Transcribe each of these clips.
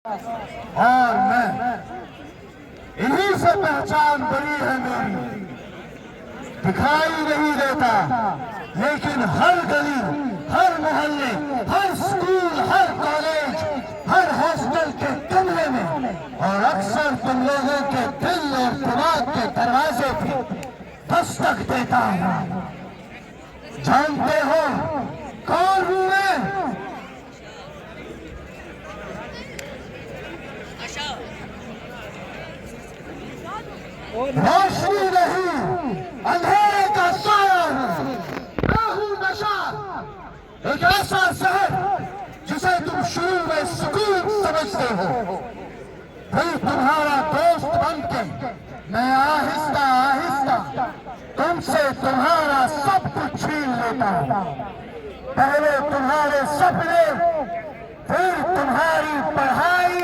और मैं इन्हीं से पहचान बनी है मेरी, दिखाई नहीं देता लेकिन हर गली, हर मोहल्ले, हर स्कूल, हर कॉलेज, हर हॉस्टल के कमरे में और अक्सर तुम लोगों के दिल और दिमाग के दरवाजे पे दस्तक देता हूं। जानते हो कौन हूं मैं? रोशनी नहीं, अंधेरे का साया हूं। मैं हूं नशा, एक ऐसा शहर जिसे तुम शुरू में सुकून समझते हो, फिर तुम्हारा दोस्त बनके मैं आहिस्ता आहिस्ता तुमसे तुम्हारा सब कुछ छीन लेता हूं। पहले तुम्हारे सपने, फिर तुम्हारी पढ़ाई,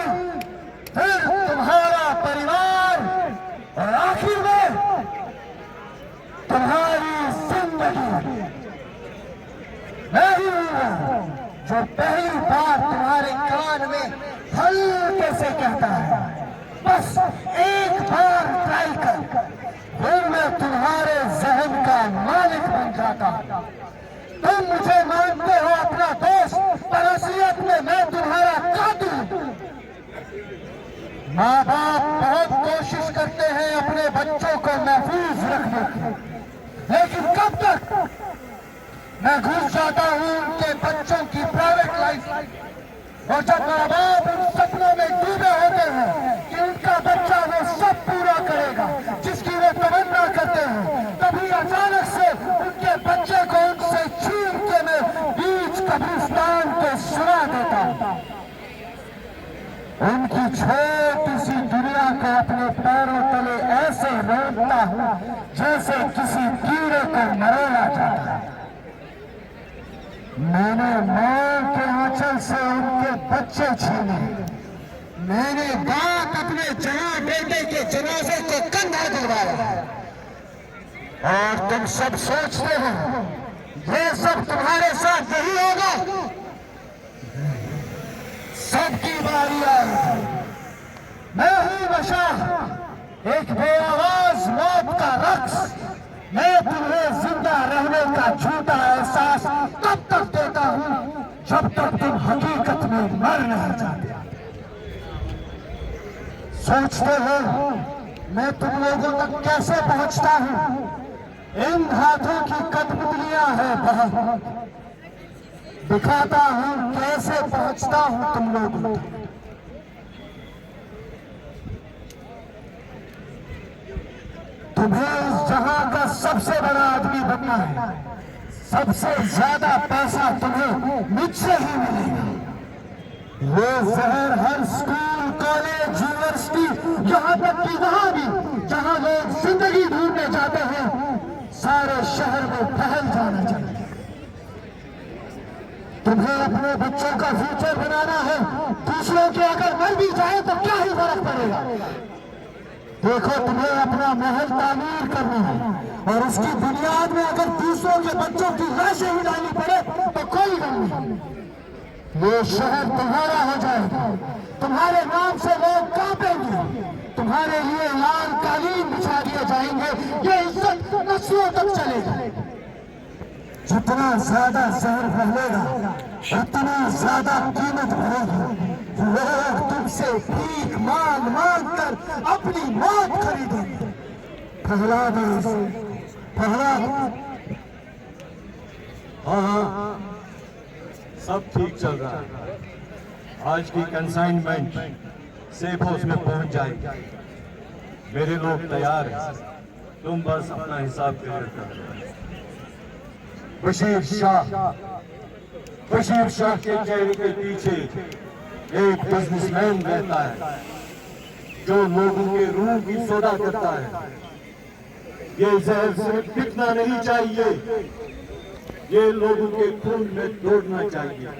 फिर तुम्हारा परिवार और आखिर में तुम्हारी जिंदगी। मैं ही हूं जो पहली बार तुम्हारे कान में हल्के से कहता है, बस एक बार ट्राई कर, फिर मैं तुम्हारे जहन का मालिक बन जाता हूं। तुम मुझे मानते हो अपना दोस्त, पर असलियत में मैं तुम्हारा कातिल हूं। माँ बाप बहुत कोशिश करते हैं अपने बच्चों को महफूज रखने की, लेकिन कब तक? मैं घुस जाता हूं उनके बच्चों की प्राइवेट लाइफ, और जब माँ बाप उन सपनों में डूबे होते हैं कि उनका बच्चा वो सब पूरा करेगा जिसकी वो तमन्ना करते हैं, तभी अचानक से उनके बच्चे को उनसे छीन के मैं बीच कब्रिस्तान को सुला देता हूं। उनकी छोटी सी दुनिया को अपने पैरों तले ऐसे रोकता हूं जैसे किसी कीड़े को मरोड़ा जाता है। मैंने मां के आंचल से उनके बच्चे छीने, मैंने बाप अपने जवान बेटे के जनाजे को कंधा करवाया, और तुम सब सोचते हो ये सब तुम्हारे साथ नहीं होगा। सबकी बारी आई। मैं हूं नशा, एक बेआवाज मौत का रक्स। मैं तुम्हें जिंदा रहने का झूठा एहसास तब तक देता हूं जब तक तुम हकीकत में मर नहीं जाते। सोचते हो मैं तुम लोगों तक कैसे पहुंचता हूं? इन हाथों की कठपुतलियां हैं बहुत, दिखाता हूं कैसे पहुंचता हूं तुम लोगों तक। तुम्हें इस जहां का सबसे बड़ा आदमी बनना है, सबसे ज्यादा पैसा तुम्हें मुझसे ही मिलेगा। ये जहर हर स्कूल, कॉलेज, यूनिवर्सिटी, यहाँ तक कि वहां भी जहां लोग जिंदगी ढूंढने जाते हैं, सारे शहर में फैल जाना चाहिए। तुम्हें अपने बच्चों का फ्यूचर बनाना है, दूसरों के अगर मर भी जाए तो क्या ही फर्क पड़ेगा। देखो तुम्हें अपना महल तामीर करना है और उसकी बुनियाद में अगर दूसरों के बच्चों की लाशें ही डालनी पड़े तो कोई गम नहीं। ये शहर तुम्हारा हो जाएगा, तुम्हारे नाम से लोग कांपेंगे, तुम्हारे लिए लाल कालीन बिछा दिए जाएंगे, ये इज्जत नस्लों तक चलेगा। जितना ज्यादा जहर फैलेगा उतना ज्यादा कीमत बढ़ेगी। लोग तुमसे भीख मांग मांग कर अपनी मौत खरीदेंगे। पहला देश, पहला। हाँ, सब ठीक चल रहा है। आज की कंसाइनमेंट सेफ हाउस में पहुंच जाएगी। मेरे लोग तैयार हैं, तुम बस अपना हिसाब क्लियर करो। बशीर शाह के चेहरे के पीछे एक बिजनेसमैन रहता है जो लोगों के रूह की सौदा करता है। ये जहर सिर्फ बिकना नहीं चाहिए, ये लोगों के खून में दौड़ना चाहिए।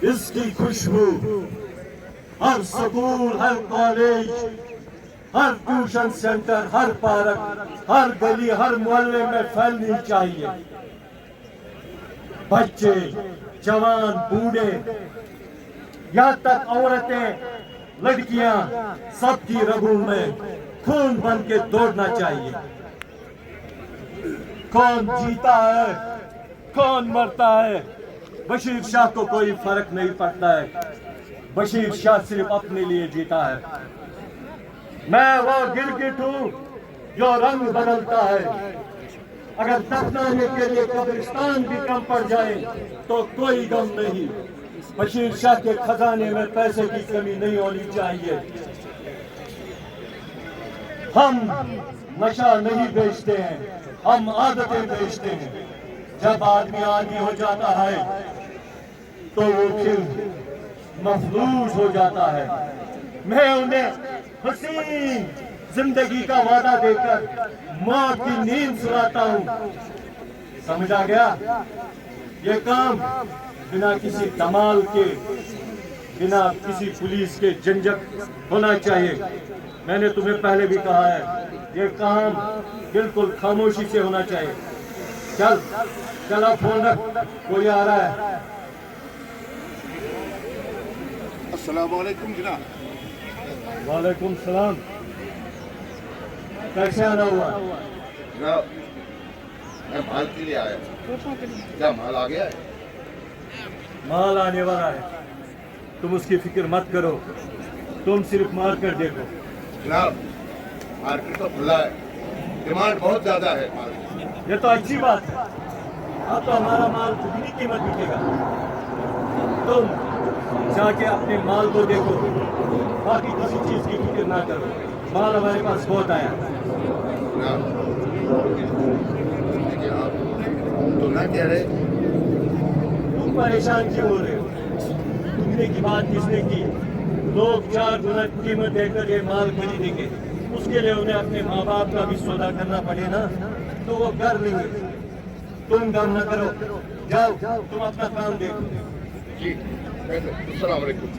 इसकी खुशबू हर स्कूल, हर कॉलेज, हर ट्यूशन सेंटर, हर पार्क, हर गली, हर मोहल्ले में फैलनी चाहिए। बच्चे, जवान, बूढ़े यहाँ तक औरतें, लड़कियां, सबकी रगों में खून बन के दौड़ना चाहिए। कौन जीता है, कौन मरता है, बशीर शाह को कोई फर्क नहीं पड़ता है। बशीर शाह सिर्फ अपने लिए जीता है। मैं वो गिरगिट हूँ जो रंग बदलता है। अगर दफनाने के लिए कब्रिस्तान भी कम पड़ जाए तो कोई गम नहीं। बशीर शाह के खजाने में पैसे की कमी नहीं होनी चाहिए। हम नशा नहीं बेचते हैं, हम आदतें बेचते हैं। जब आदमी आदी हो जाता है तो वो फिर मफलूज हो जाता है। मैं उन्हें हसीन जिंदगी का वादा देकर मौत की नींद सुलाता हूँ। समझ आ गया? ये काम बिना किसी कमाल के, बिना किसी पुलिस के झंझट होना चाहिए। मैंने तुम्हें पहले भी कहा है, ये काम बिल्कुल खामोशी से होना चाहिए। चल चल, अब फोन रख, कोई आ रहा है। अस्सलाम वालेकुम जनाब। वालेकुम सलाम। कैसे आना हुआ? जनाब मैं माल के लिए आया हूँ। क्या माल आ गया है? माल आने वाला है, तुम उसकी फिक्र मत करो। तुम सिर्फ मार कर देखो। जनाब मार्केट तो खुला है, डिमांड बहुत ज्यादा है माल की। ये तो अच्छी बात है। अब तो हमारा माल दुगनी कीमत बिकेगा। तुम जाके अपने माल को देखो, बाकी किसी चीज की फिक्र ना करो। माल हमारे पास बहुत आया। जनाब देखिए, आप तो ना कह रहे। तुम परेशान क्यों हो रहे हो? दुगने की बात किसने की? लोग 4 गुना कीमत देकर ये माल खरीदेंगे। उसके लिए उन्हें अपने माँ बाप का भी सौदा करना पड़े ना, तो वो कर लेंगे। तुम काम न करो, जाओ तुम अपना काम देखो। जी अस्सलाम वालेकुम।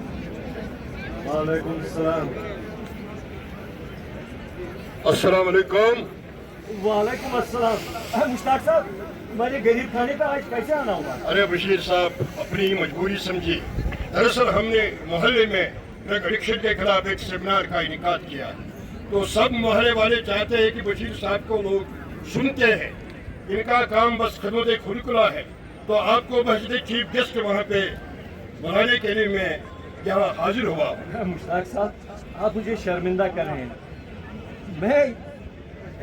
वालेकुम सलाम। अस्सलाम वालेकुम। वालेकुम अस्सलाम। मुश्ताक साहब, तुम्हारे गरीब खाने पे आज कैसे आना हुआ? अरे बशीर साहब, अपनी मजबूरी समझी। दरअसल हमने मोहल्ले में ड्रग एडिक्शन के खिलाफ एक सेमिनार का इनेकाद किया, तो सब मोहल्ले वाले चाहते हैं कि बशीर साहब को लोग सुनते हैं। इनका काम बस खिदमत खुलकुला है, तो आपको मस्जिद चीफ गेस्ट वहाँ पे बुलाने के लिए मैं यहाँ हाजिर हुआ। मुश्ताक साहब, आप मुझे शर्मिंदा कर रहे हैं। मैं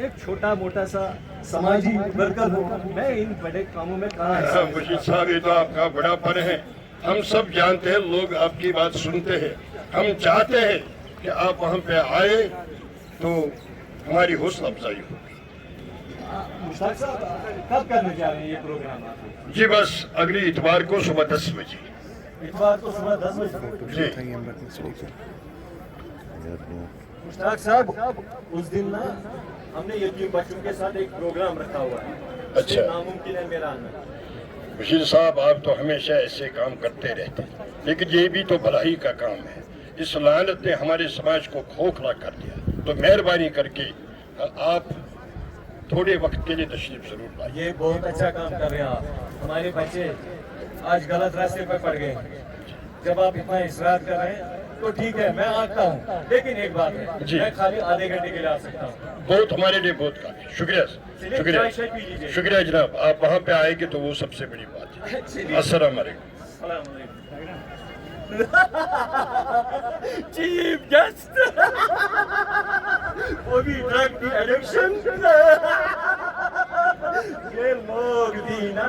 एक छोटा मोटा सा समाजी वर्कर हूँ, मैं इन बड़े कामों में कहाँ है? बशीर साहब, ये तो आपका बड़ापन है। हम सब जानते हैं, लोग आपकी बात सुनते हैं। हम चाहते हैं कि आप वहाँ पे आए तो हमारी हौसला अफजाई हो। मुश्ताक साहब, कब करने जा रहे हैं ये प्रोग्राम आप? जी बस अगली इतवार को सुबह 10 बजे। इतवार को सुबह 10 बजे? जी मुश्ताक साहब, उस दिन ना हमने यतीम बच्चों के साथ एक प्रोग्राम रखा हुआ है। अच्छा। नामुमकिन है मेरा आना। बशीर साहब, आप तो हमेशा ऐसे काम करते रहते हैं, लेकिन ये भी तो भलाई का काम है। इस लानत ने हमारे समाज को खोखला कर दिया, तो मेहरबानी करके आप थोड़े वक्त के लिए तशरीफ जरूर लाइए। ये बहुत अच्छा काम कर रहे हैं आप। हमारे बच्चे आज गलत रास्ते पर पड़ गए। जब आप इतना इसरार कर रहे हैं तो ठीक है, मैं आता हूँ, लेकिन एक बात है, जी। मैं खाली आधे घंटे के लिए आ सकता हूँ। बहुत हमारे लिए बहुत काफी। शुक्रिया चलिए, शुक्रिया चाय शाय पी लीजिए। शुक्रिया जनाब, आप वहाँ पे आएंगे तो वो सबसे बड़ी बात है। चलिए। अस्सलाम वालेकुम। सलाम अलैकुम। चीफ गेस्ट, वो भी ड्रग की एडिक्शन। ये लोग भी ना,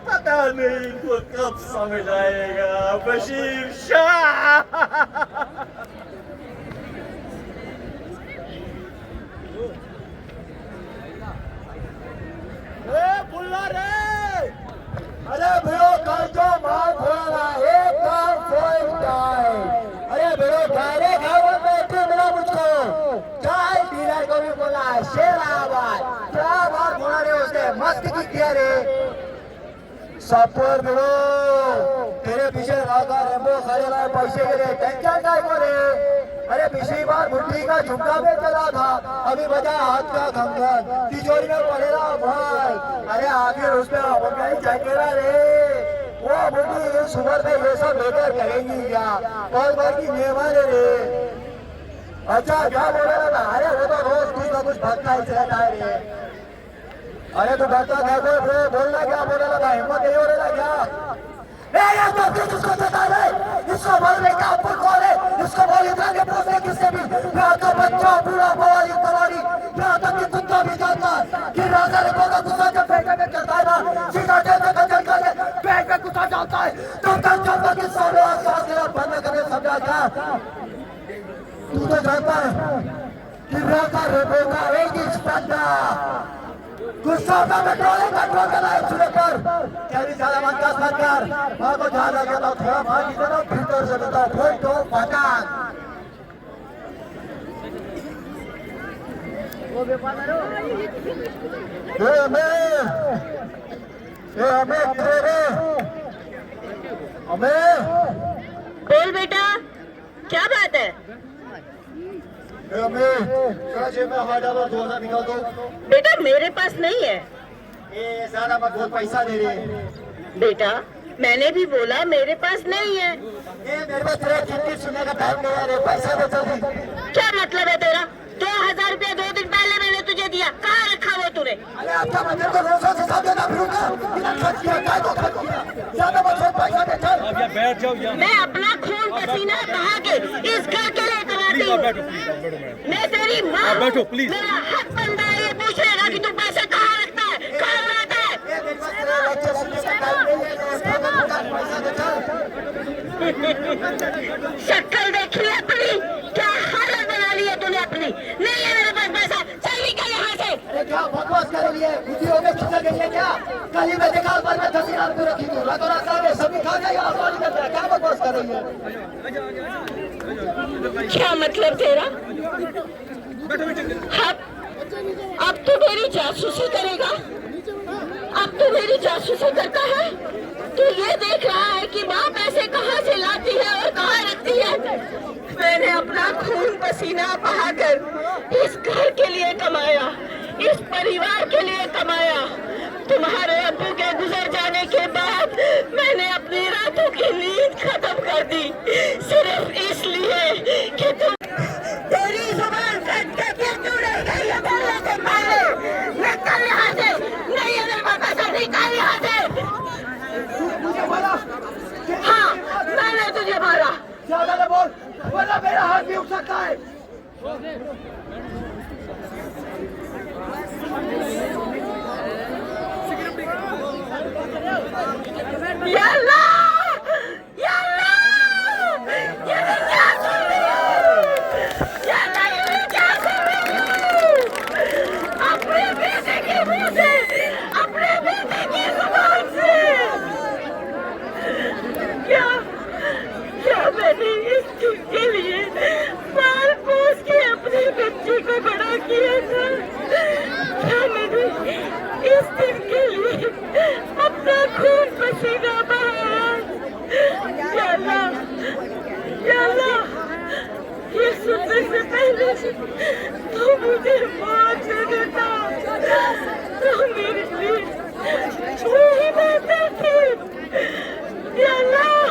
पता नहीं इनको कब समझ आएगा बशीर शाह। बुल्ला रे, अरे भैया कल जो माल खोला एक काम फोड़ता है। अरे भैया गहरे घरों में क्यों मिला मुझको? चाय डीलर को भी बोला शेराबाद, क्या बात बोला रे उसने, मस्त की किया रे। सपोर्ट ब्रो, तेरे पीछे लगा रेम्बो खड़े रहे पैसे के लिए, टेंशन काय को रे? अरे पिछली बार मुट्ठी का झुमका में चला था, अभी बजा हाथ का कंगन, तिजोरी में पड़ेगा भाई। अरे आखिर उसमें जाएगा रे। वो बुढ़ी इस उम्र में ये सब लेकर करेंगी क्या? बहुत बार की मेहमान है रे। अच्छा क्या बोल रहा था? अरे वो तो रोज कुछ ना कुछ भटका ही रहता है रे। अरे तो भटका देखो रे, बोलना क्या बोल रहा था? हिम्मत नहीं हो रहा क्या? यार तो किसको बता रहे? इसको बोलने का आपको कौन है? इसको बोल इतना के पूछने किससे भी? यहाँ तो बच्चा पूरा बवाली कवाली, यहाँ तक कि कुत्ता भी जानता है कि राजा ने बोला गुस्सा जब पेट में चलता है ना, सीधा टेंशन का चलता है, पेट में गुस्सा चलता है, तो तब चलता कि सारे आसपास तेरा बंद करने समझा क्या? तू तो जानता है कि राजा ने बोला एक ही बंदा गुस्सा का कंट्रोल करना है चुने पर। क्या भी ज्यादा मन का सरकार माँ को ध्यान रखा था, थोड़ा माँ की तरह भीतर से बताओ फोटो पटान। बोल बेटा, क्या बात है? बेटा मेरे पास नहीं है। ज्यादा मत बोल, पैसा दे रहे। बेटा मैंने भी बोला मेरे पास नहीं है। मेरे पास तेरा चिट्ठी सुनने का टाइम नहीं है रे, पैसा दे जल्दी। क्या मतलब है तेरा? 2000 रुपया 2 दिन पहले मैंने तुझे दिया, कहाँ रखा वो तूने? अरे आपका मंदिर को रोज रोज हिसाब देना फिरूंगा, बिना खर्च किया काय को खर्च किया? ज्यादा मत बोल, पैसा दे चल। मैं अपना खून पसीना बहा के इस घर के लिए कमाती हूँ। मैं तेरी माँ हूँ, मेरा हक बनता है ये पूछने का कि तू पैसे कहाँ रखता है, कहाँ उड़ाता है? शक्ल देखी है अपनी, क्या हालत बना ली है तूने अपनी? नहीं है मेरे पास पैसा, चल निकल यहाँ से। अरे क्या बकवास कर रही है? बुद्धियों में खिंचा गई है क्या? कल ही मैं देखा पर मैं 10,000 को रखी थी, रातों रात में सभी खा गई, आसमान निकल गया। क्या बकवास कर रही है? क्या मतलब तेरा? अब तो मेरी जासूसी करेगा? अब तो मेरी जासूसी करता है? तू ये देख रहा है कि माँ पैसे कहाँ से लाती है और कहाँ रखती है? मैंने अपना खून पसीना बहाकर इस घर के लिए कमाया, इस परिवार के लिए कमाया। तुम्हारे अब्बू के गुजर जाने के बाद मैंने अपनी रातों की नींद खत्म कर दी, सिर्फ इसलिए कि तुम तेरी जुबान कट के क्यों रह गई है बोलने से पहले? निकल यहाँ से, नहीं है मेरे पास पैसा, निकल यहाँ से। मुझे बोला हाँ मैंने तुझे मारा। ज्यादा न बोल, वरना मेरा हाथ भी उठ सकता है। या अल्लाह! या अल्लाह! ये मैं क्या सुन रही हूँ? या अल्लाह, ये मैं क्या सुन रही हूँ? अपने बेटे के मुंह से, अपने बेटे की जुबान से क्या मैंने इस चीज के लिए पाल पोस के अपने बच्चे को बड़ा किया था? क्या मैंने इस दिन के लिए अपना खून पसीना बहाया? या अल्लाह, या अल्लाह, ये सुनने से पहले तो मुझे मौत दे देता, तो मेरे लिए वही बेहतर थी। या अल्लाह,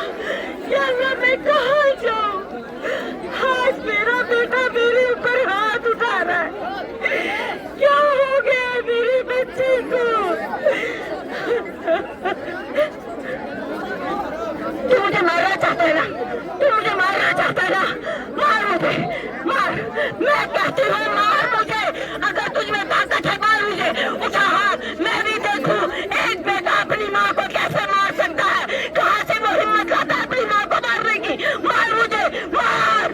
या अल्लाह, मैं कहाँ जाऊँ? आज मेरा बेटा मेरे ऊपर हाथ उठा रहा है। क्या हो गया मेरे बच्चे को? तू मुझे मारना चाहता है ना? तू मुझे मारना चाहता है ना? मार मुझे, मार। मैं कहती हूँ मार मुझे। अगर तुझमें ताकत है मार मुझे। उठा हाथ, मैं भी देखूं एक बेटा अपनी माँ को कैसे मार सकता है। कहाँ से वो हिम्मत लाता है अपनी माँ को मारने की? मार मुझे, मार।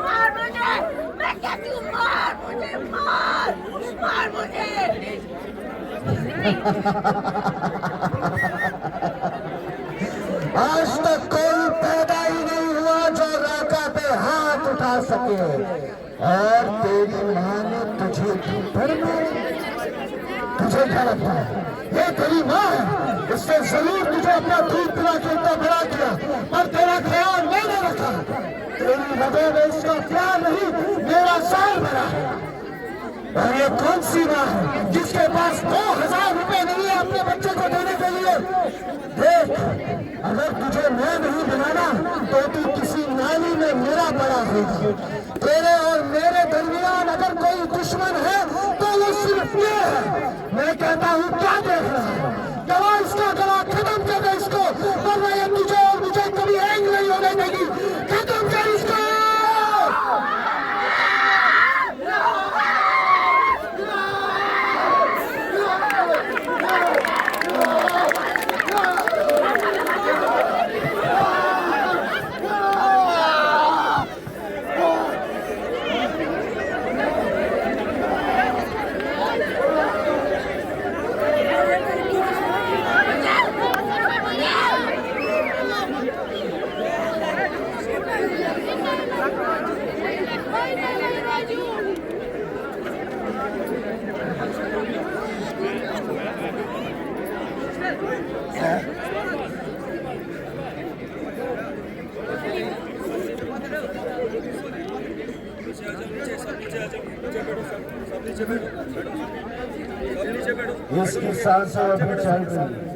मार मुझे, मैं कहती हूँ मार मुझे, मार, मार मुझे। आज तक कोई पैदा ही नहीं हुआ जो राका पे हाथ उठा सके, और तेरी माँ ने तुझे पर मारा। तुझे क्या लगता है ये तेरी माँ है? इससे जरूर तुझे अपना दूध पिला के इतना बड़ा किया, पर तेरा ख्याल मैंने रखा। तेरी हृदय में इसका प्यार नहीं, मेरा साल भरा है। और ये कौन सी माँ है जिसके पास 2000 रुपए नहीं है अपने बच्चे को देने के लिए? देख, अगर तुझे मैं नहीं बनाना तो तू किसी नाली में मेरा बड़ा होगा। तेरे और मेरे दरमियान अगर कोई दुश्मन है तो वो सिर्फ ये है। मैं कहता हूँ क्या देख रहा है, गला इसका गला खत्म कर दे इसको, वरना ये तुझे और मुझे कभी हैंग नहीं होने देगी। खत्म कर इसको। इसकी सांसें अभी चल रही है।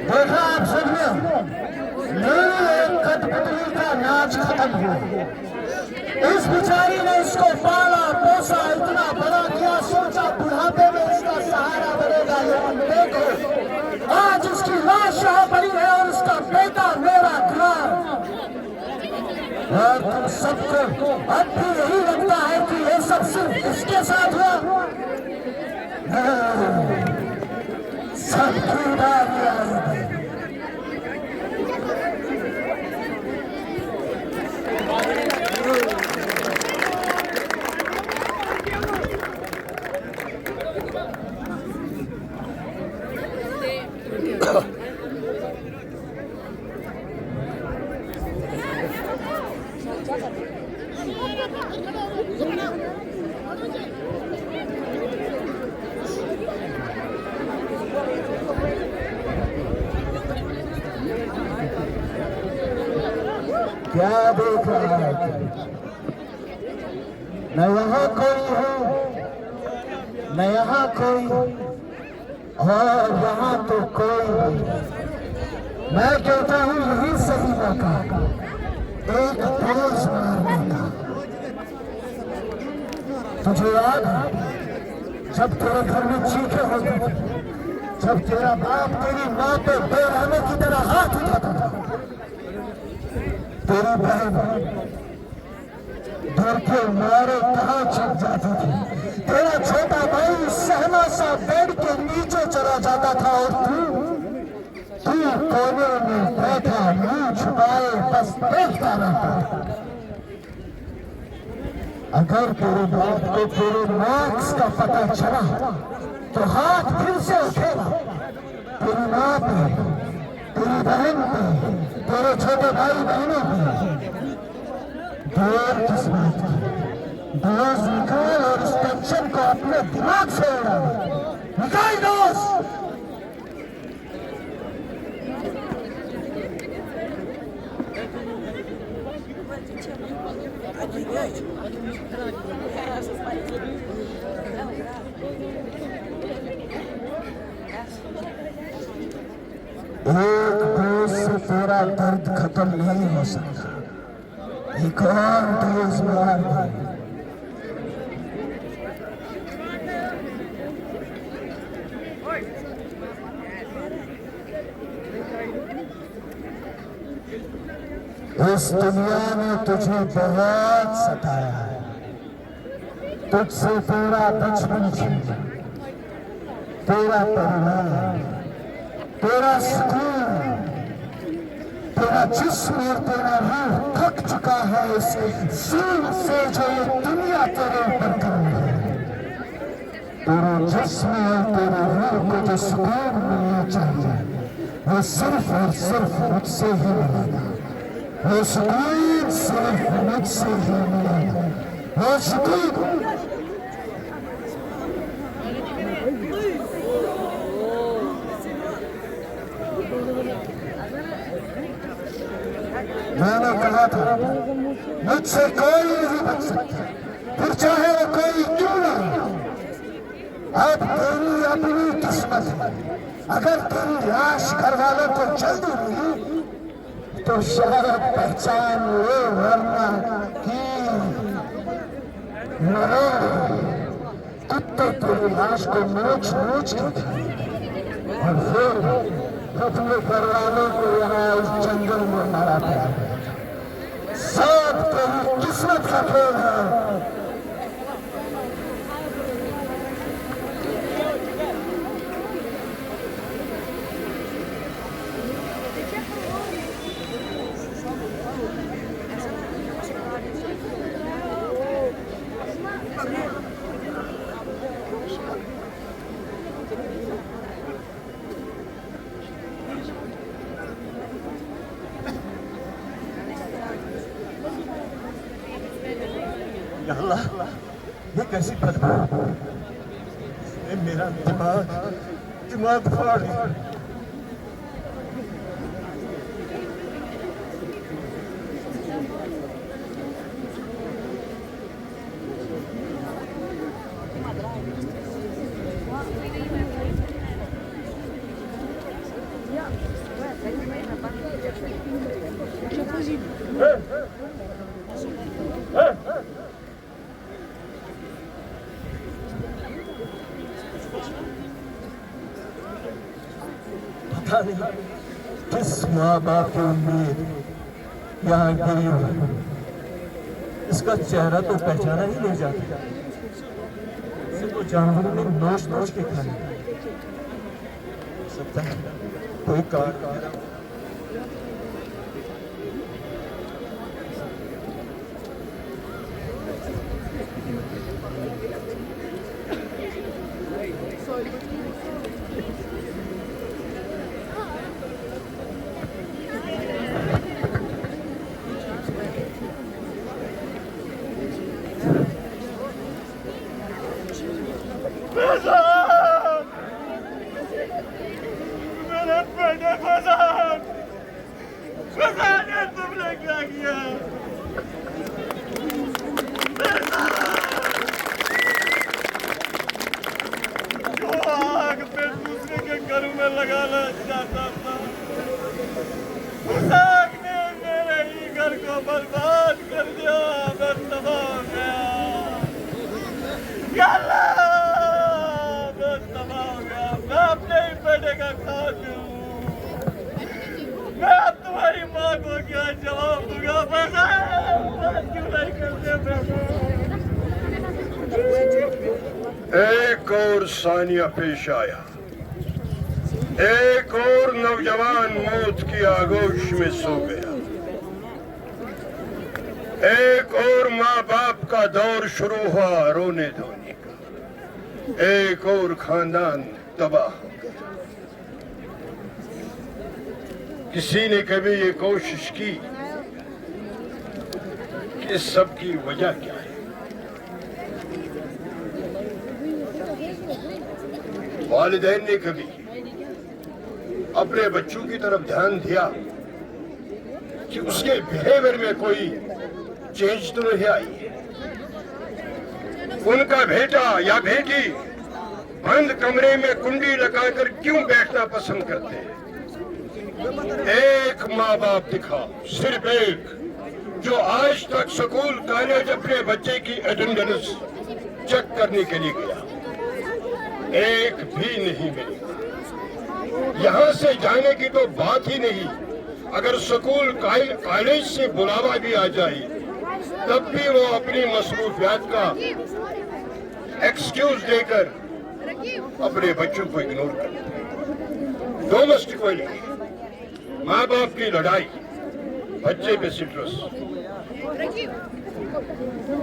देखा आप सबने, मेरी कठपुतली का नाच खत्म हुआ। इस बिचारी ने इसको पाला पोसा, इतना बड़ा किया, सोचा बुढ़ापे में इसका सहारा बनेगा। देखो आज उसकी लाश यहाँ पड़ी है और उसका बेटा मेरा घर। और तुम सबको अब भी यही लगता है कि ये सब सिर्फ इसके साथ हुआ। सब क्या देख रहा है? न यहाँ कोई है, न यहाँ कोई, और यहाँ तो कोई नहीं। मैं कहता हूँ यही सही मौका एक पोज मारने का। तुझे याद है जब तेरे घर में चीखें होती थी, जब तेरा बाप तेरी माँ पे बेरहमी की तरह हाथ उठाता था, तेरी बहन डर के मारे कहाँ छप जाती थी, तेरा छोटा भाई सहना सा बेड के नीचे चला जाता था और तू कोने में बैठा मुंह छुपाए बस देखता रहता था। अगर तेरे बाप को तेरे मार्क्स का पता चला तो हाथ फिर से उठेगा तेरी माँ पे, तेरी बहन पे, तेरे छोटे भाई बहनों पे। देर किस बात की? दोस्त निकाल और इस टेंशन को अपने दिमाग से उड़ा निकाल दोस्त। एक डोज से तेरा दर्द खत्म नहीं हो सकता, एक और डोज मार दे। इस दुनिया ने तुझे बहुत सताया है, तुझसे तेरा बचपन छीना, तेरा परिवार, तेरा सुकून, तेरा जिस्म और तेरा रूह थक चुका है इस जुल्म से जो ये दुनिया तेरे ऊपर कर रही है। तेरे जिस्म और तेरे रूह को जो सुकून मिलना चाहिए वो सिर्फ और सिर्फ मुझसे ही मिलेगा। वो सुकून सिर्फ मुझसे ही मिलेगा। वो सुकून मैंने कहा था मुझसे कोई नहीं बच सकता, फिर चाहे वो कोई क्यों ना हो। अब तेरी अपनी किस्मत है। अगर तेरी लाश घर वालों को जल्दी मिली तो शायद पहचान ले, वरना की कुत्ते तेरी लाश को नोच नोच के और फिर अपने परिवारों को यहाँ इस जंगल में मारा पड़ा। सब तेरी किस्मत का खेल है। या अल्लाह, ये कैसी बदबू, ये मेरा दिमाग फाड़ दिया। पता नहीं किस माँ बाप की उम्मीद यहाँ गिरी हुई। इसका चेहरा तो पहचाना ही नहीं जाता। इसे तो जानवरों ने नोच नोच के खाया। सकता है कोई कार मेरे बेटे फसाद ने तुमने क्या किया? जो आग पे दूसरे के घरों में लगाना चाहता था, उस आग ने मेरे ही घर को बर्बाद कर दिया। मैं तबाह हो गया। या अल्लाह, मैं अपने ही बेटे का कातिल हूँ। मैं अब तुम्हारी माँ को क्या जवाब दूंगा? बात क्यों नहीं करते? एक और सानिया पेश आया। एक और नौजवान मौत की आगोश में सो गया। एक और माँ बाप का दौर शुरू हुआ रोने धोने का। एक और खानदान तबाह हो गया। किसी ने कभी ये कोशिश की कि इस सब की वजह क्या है? वालिदैन ने कभी अपने बच्चों की तरफ ध्यान दिया कि उसके बिहेवियर में कोई चेंज तो नहीं आई है? उनका बेटा या बेटी बंद कमरे में कुंडी लगाकर क्यों बैठना पसंद करते हैं? एक माँ बाप दिखाओ, सिर्फ एक, जो आज तक स्कूल कॉलेज अपने बच्चे की अटेंडेंस चेक करने के लिए गया। एक भी नहीं मिली। यहाँ से जाने की तो बात ही नहीं। अगर स्कूल कॉलेज से बुलावा भी आ जाए तब भी वो अपनी मसरूफियात का एक्सक्यूज देकर अपने बच्चों को इग्नोर करते हैं। डोमेस्टिक वायलेंस, माँ बाप की लड़ाई, बच्चे पे सिट्रस,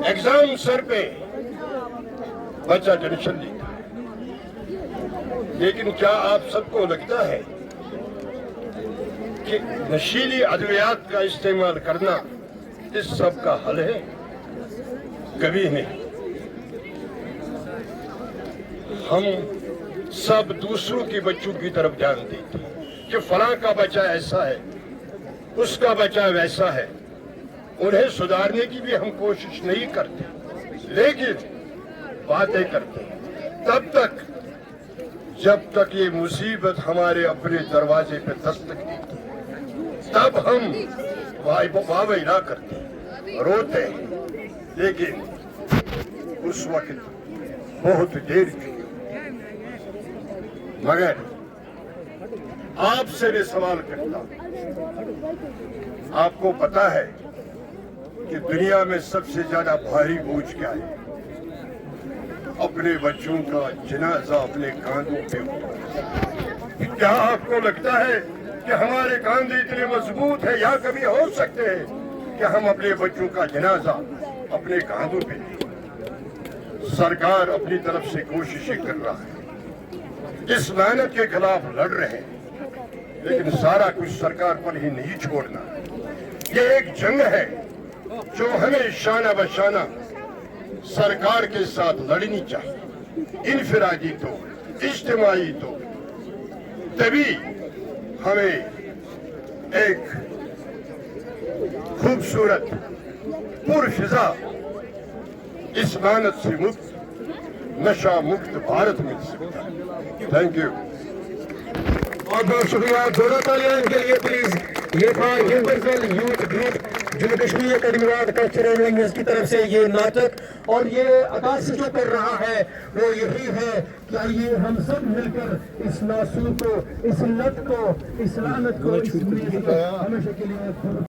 एग्जाम सर पे, बच्चा टेंशन लेता है। लेकिन क्या आप सबको लगता है कि नशीली अद्वियात का इस्तेमाल करना इस सब का हल है? कभी नहीं। हम सब दूसरों के बच्चों की तरफ ध्यान देते हैं कि फलां का बच्चा ऐसा है, उसका बच्चा वैसा है। उन्हें सुधारने की भी हम कोशिश नहीं करते, लेकिन बातें करते हैं तब तक जब तक ये मुसीबत हमारे अपने दरवाजे पे दस्तक देती है, तब हम वाह करते हैं, रोते हैं। लेकिन उस वक्त बहुत देर की। मगर आपसे मैं सवाल करता हूं, आपको पता है कि दुनिया में सबसे ज्यादा भारी बोझ क्या है? अपने बच्चों का जनाजा अपने कांधों पे उठाना। क्या आपको लगता है कि हमारे कांधे इतने मजबूत है या कभी हो सकते हैं कि हम अपने बच्चों का जनाजा अपने कांधों पे लें? सरकार अपनी तरफ से कोशिशें कर रहा है, इस लानत के खिलाफ लड़ रहे हैं, लेकिन सारा कुछ सरकार पर ही नहीं छोड़ना। ये एक जंग है जो हमें शाना बशाना सरकार के साथ लड़नी चाहिए। इनफिरादी तो, इज्तिमाई तो, तभी हमें एक खूबसूरत पुरफिजा इस लानत से मुक्त, नशा मुक्त भारत मिल सकता है। Thank you. बहुत बहुत शुक्रिया। जोरों तालियां इनके लिए प्लीज। ये था universal youth group Jammu Kashmir तरीवाद कल्चरल विंग्स की तरफ से ये नाटक, और ये अक्कासी जो कर रहा है वो यही है कि आइए हम सब मिलकर इस नासूर को, इस लत को, इस लानत को, इस हमेशा के लिए